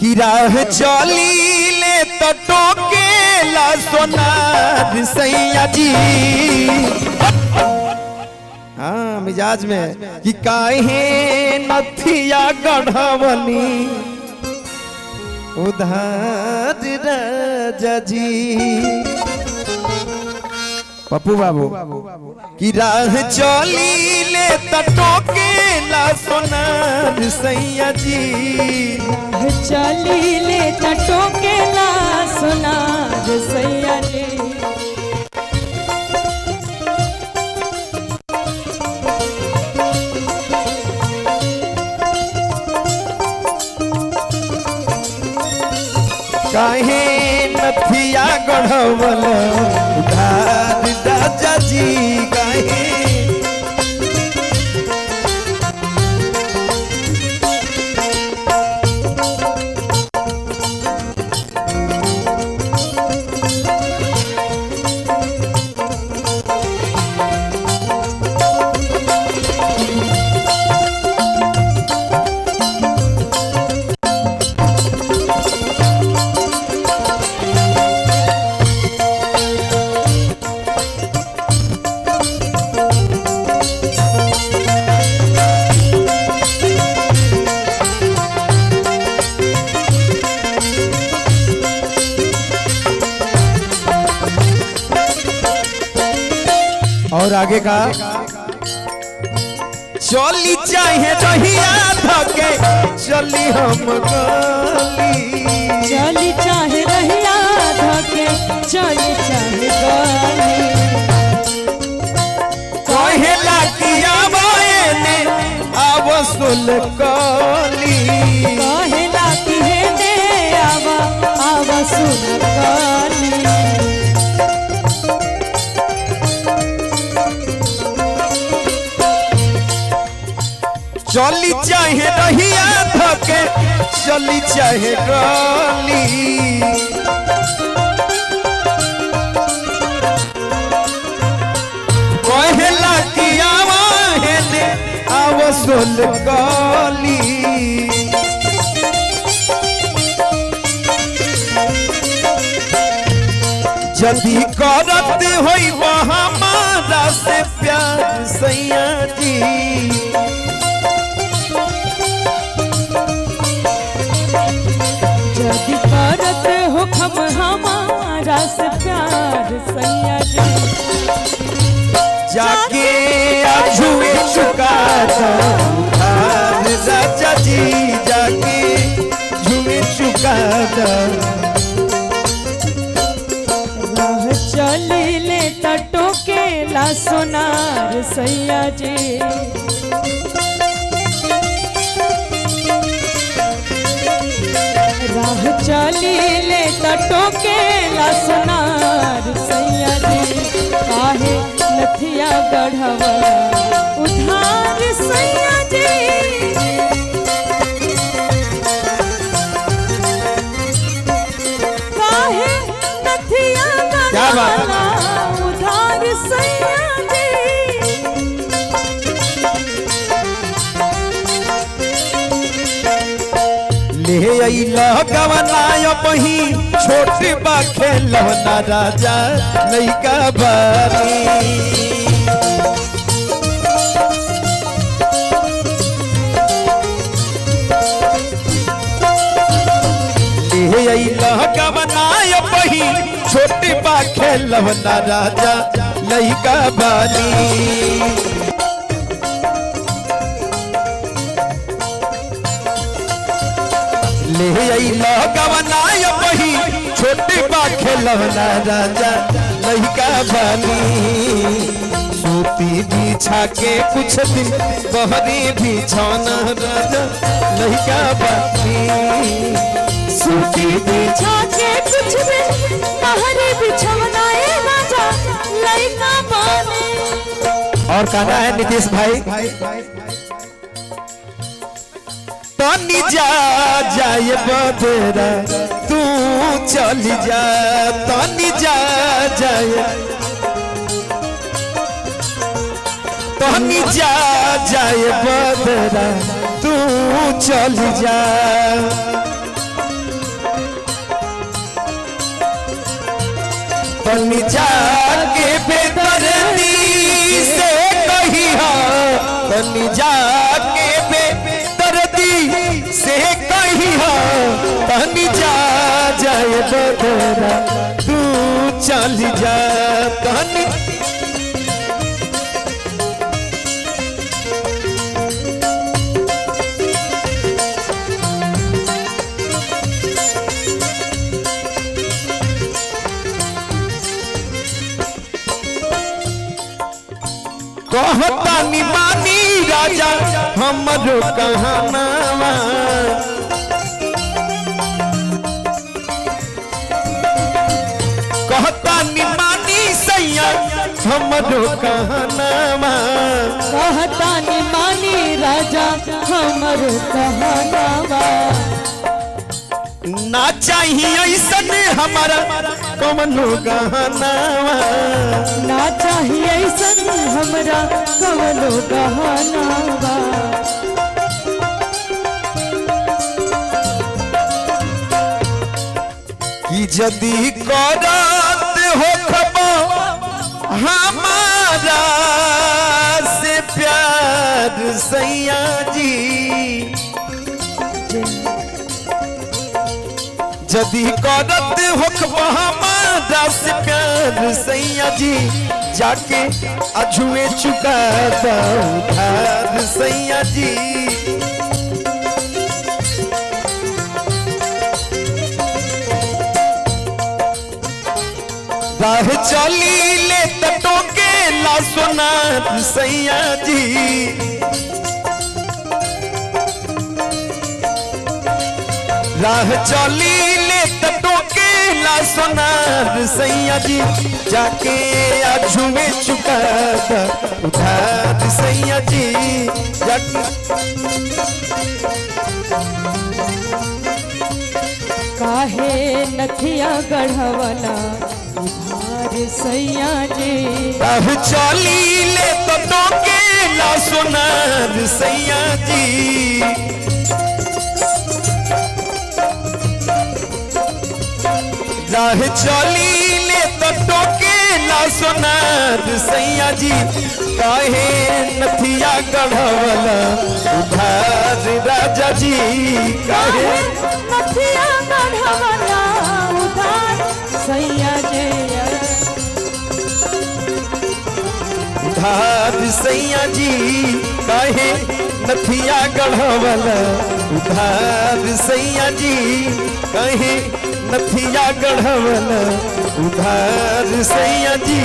कि राह चली ले तो टोकेला सोनार सैया जी। हाँ मिजाज में कि काहे नथिया गढ़वनी उधार राजा जी। पप्पू बाबू कि राह चली ले टोकेला सोनार सैया जी। राह चली ले टोकेला सोनार सैया जी। काहे नथिया गढ़वल उधार राजा जी। काहे और आगे का चली चाहे रहिया धके चली हम गली। चली चाहे रहिया धके चली चाहे गली। कहेला कि आवे ने आव सुन कली। कहेला कि हे ने आवा सुन कली। चली चाहे रहिया धके चली चाहे गली। कहेला कि आवे ने आव सुन कली। जदी करत होई हमारा से प्यार सैया जी। जदी करत हो हमारा से प्यार सैया जी। जाके आजुए चुका राजा जी। जाके झुए चुका राह चली ले टोकेला सोनार सैया जी। राह चली ले टोकेला सोनार सैया जी। काहे नथिया गढ़वला उधार सैया जी। काहे नथिया गढ़वला उधार सैया जी। ले अइला गवनाय बही छोट बा खेलवना राजा लइका बानी। ले अइला गवनाय बही छोट बा खेलवना राजा लइका बानी। ले अइला गवनाय बही छोटे बा खेलवना राजा लइका बानी। सूती बिछा के कुछ दिन बहरी बिछौना राजा लइका बानी। सूती बिछा के कुछ दिन बहरी बिछौना राजा लइका बानी। और कहना है नीतीश भाई तनी जा जाए बदरा तू चली जा। तनी जा जाए तनी जा जाए बदरा तू चली जा। तनी जाके बेदर्दी से कहिया, तनी जाके बेदर्दी से कहिया, तनी जा जाए बदरा तू चल जा, तनी कहता निमानी राजा हमरो कहानावा, कहता निमानी सैया हमरो कहानावा, कहता निमानी राजा हमरो कहानावा, ना चाहिए ऐसन हमारा कवनो गहनावा, ना चाहिए ऐसन हमरा कवनो गहनावा, कि यदि करत हो खबो हमारा से प्यार सैया जी, यदि करत हो हमारा से प्यार सैया जी, जाके अझुए चुका उधार सैया जी, राह चली ले तटों के ला सोनार सैया जी, राह चली ले तटों के ला सोनार सैया जी, जाके अझुए चुका उधार सैया जी, जाके काहे नथिया गढ़वला उधार सैया जी, राह चली ले तटों के ला सोनार सैया जी, राह चली ले तटों के ला सोनार सैया जी, काहे नथिया गढ़वला उधार राजा जी, काहे नथिया गढ़वला उधार सैया जी, उधार सैया जी, काहे नथिया गढ़वला उधार सैया जी, काहे नथिया गढ़वला उधार सैया जी।